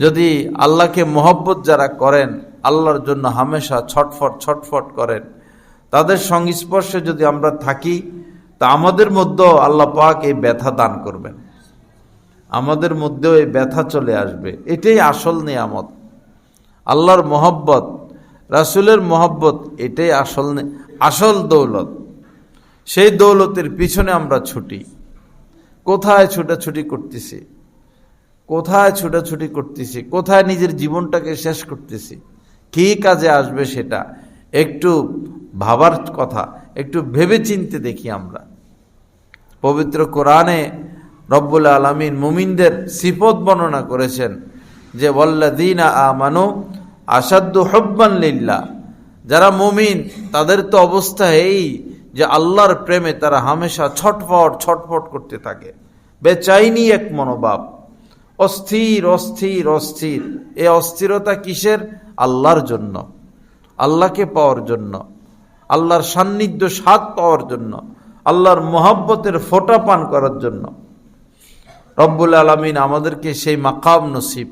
যদি আল্লাহকে মহব্বত যারা করেন, আল্লাহর জন্য হামেশা ছটফট ছটফট করেন, তাদের সংস্পর্শে যদি আমরা থাকি, তা আমাদের মধ্যেও আল্লাহ পাক এই ব্যথা দান করবেন, আমাদের মধ্যেও এই ব্যথা চলে আসবে। এটাই আসল নিয়ামত, আল্লাহর মহব্বত, রাসূলের মহব্বত, এটাই আসল দৌলত। সেই দৌলতের পিছনে আমরা ছুটি। কোথায় ছুটাছুটি করতেছি, কোথায় ছুটাছুটি করতেছি, কোথায় নিজের জীবনটাকে শেষ করতেছি, কী কাজে আসবে সেটা একটু ভাবার কথা, একটু ভেবে চিনতে দেখি আমরা। পবিত্র কোরআনে রব্বুল আলামিন মুমিনদের সিফত বর্ণনা করেছেন যে ওয়াল্লাযীনা আমানু আশাদ্দু হুব্বান লিল্লাহ, যারা মুমিন তাদের তো অবস্থা এই যে আল্লাহর প্রেমে তারা হামেশা ছটফট ছটফট করতে থাকে, বেচাইনি এক মনোভাব, অস্থির অস্থির অস্থির। এই অস্থিরতা কিসের? আল্লাহর জন্য, আল্লাহকে পাওয়ার জন্য, আল্লাহর সান্নিধ্য স্বাদ পাওয়ার জন্য, আল্লাহর মহব্বতের ফোঁটা পান করার জন্য। রব্বুল আলামিন আমাদেরকে সেই মাকাম নসিব